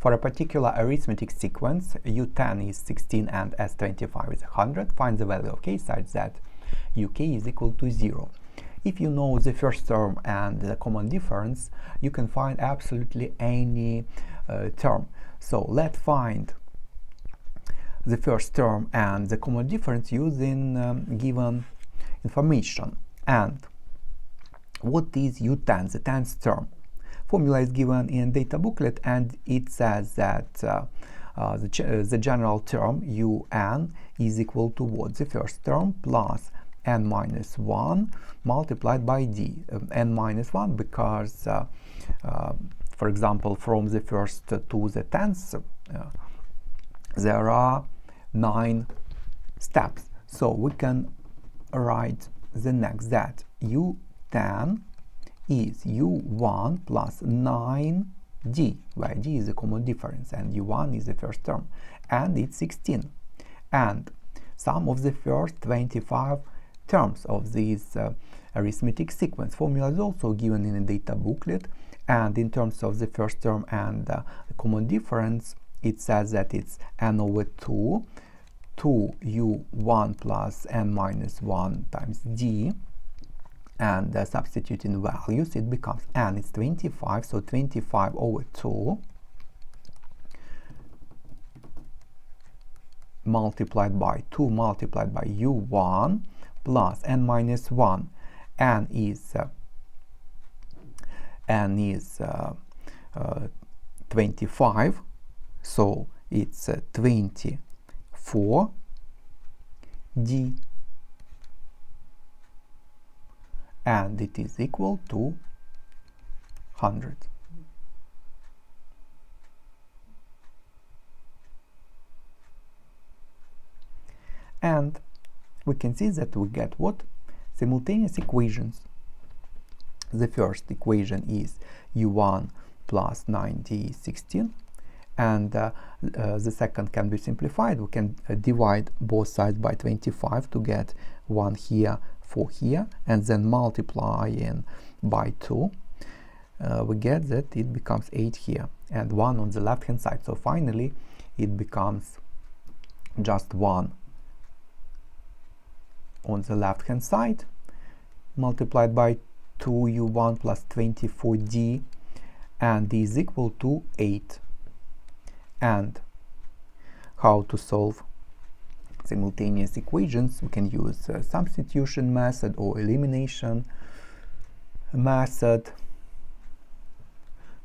For a particular arithmetic sequence, U10 is 16 and S25 is 100, find the value of k such that UK is equal to 0. If you know the first term and the common difference, you can find absolutely any term. So let's find the first term and the common difference using given information. And what is U10, the 10th term? Formula is given in data booklet, and it says that the general term UN is equal to what? The first term plus n minus 1 multiplied by d. N minus 1 because, for example, from the first to the 10th, there are 9 steps. So we can write the next that U10 is U1 plus 9d, where d is the common difference and U1 is the first term, and it's 16. And sum of the first 25 terms of this arithmetic sequence. Formula is also given in a data booklet, and in terms of the first term and the common difference, it says that it's n over 2 U1 plus n minus 1 times d, and substituting values, it becomes n is 25, so 25 over 2 multiplied by 2 multiplied by U1 plus n minus 1. N is 25, so it's 24 d, and it is equal to 100. And we can see that we get what? Simultaneous equations. The first equation is U1 plus 9d is 16, and the second can be simplified. We can divide both sides by 25 to get 1 here, 4 here, and then multiplying by 2, we get that it becomes 8 here and 1 on the left hand side. So finally it becomes just 1 on the left hand side multiplied by 2 U1 plus 24d, and is equal to 8. And how to solve simultaneous equations? We can use substitution method or elimination method.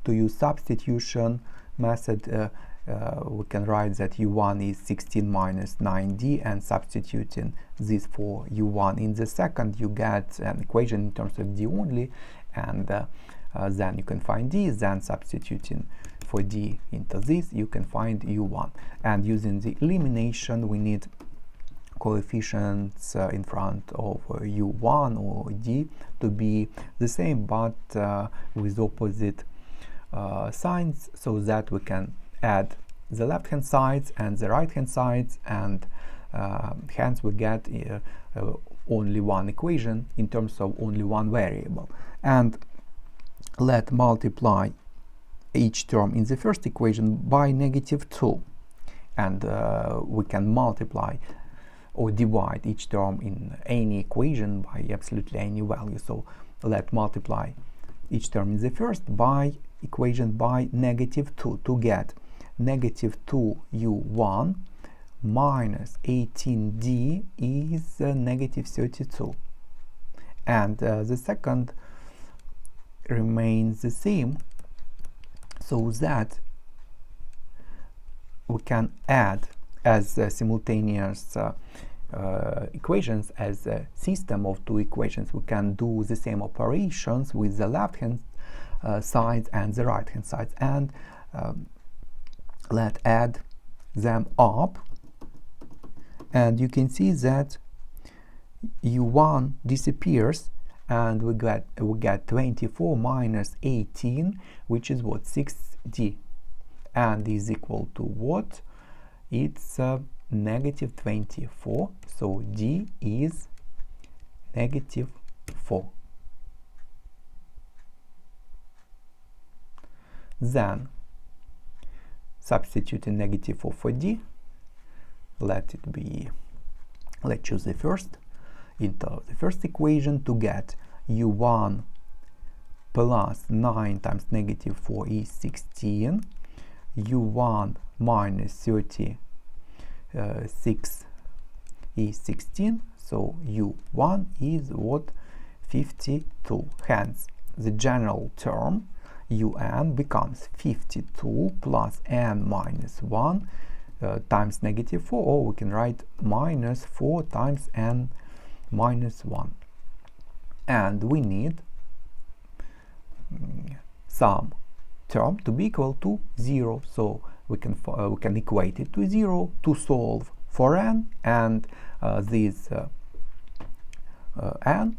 To use substitution method, we can write that U1 is 16 minus 9d, and substituting this for U1 in the second, you get an equation in terms of d only, and then you can find d. Then substituting for d into this, you can find U1. And using the elimination, we need coefficients in front of U1 or d to be the same, but with opposite signs, so that we can add the left hand sides and the right hand sides, and hence we get only one equation in terms of only one variable. And let's multiply each term in the first equation by -2, and we can multiply or divide each term in any equation by absolutely any value. So let's multiply each term in the first by equation by -2 to get -2 U1 minus 18d is -32, and the second remains the same, so that we can add as simultaneous equations, as a system of two equations. We can do the same operations with the left hand sides and the right hand sides, and let's add them up, and you can see that U1 disappears, and we get 24 minus 18, which is what? 6d, and is equal to what? It's -24, so d is -4. Then substituting negative for d. Let's choose the first into the first equation to get u1 plus 9 times negative 4 is 16, u1 minus 36 is 16, so u1 is what? 52. Hence the general term un becomes 52 plus n minus 1 times negative 4, or we can write minus 4 times n minus 1. And we need some term to be equal to 0, so we can equate it to 0 to solve for n, and this n,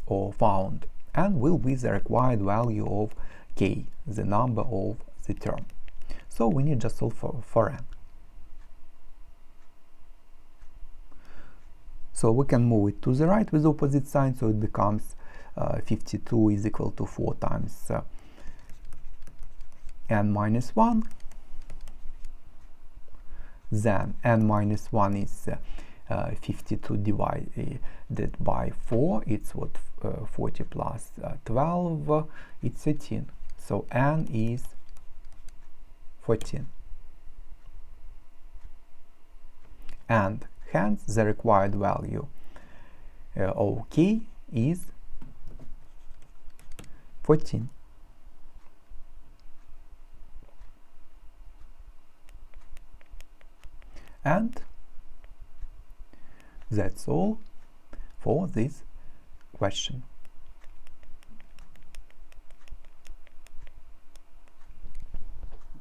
or found n, will be the required value of k, the number of the term. So we need just solve for n. So we can move it to the right with opposite sign, so it becomes 52 is equal to 4 times n minus 1. Then n minus 1 is 52 divided by 4, it's what? 40 plus 12, it's 13. So n is 14. And hence the required value of k is 14. And that's all for this question.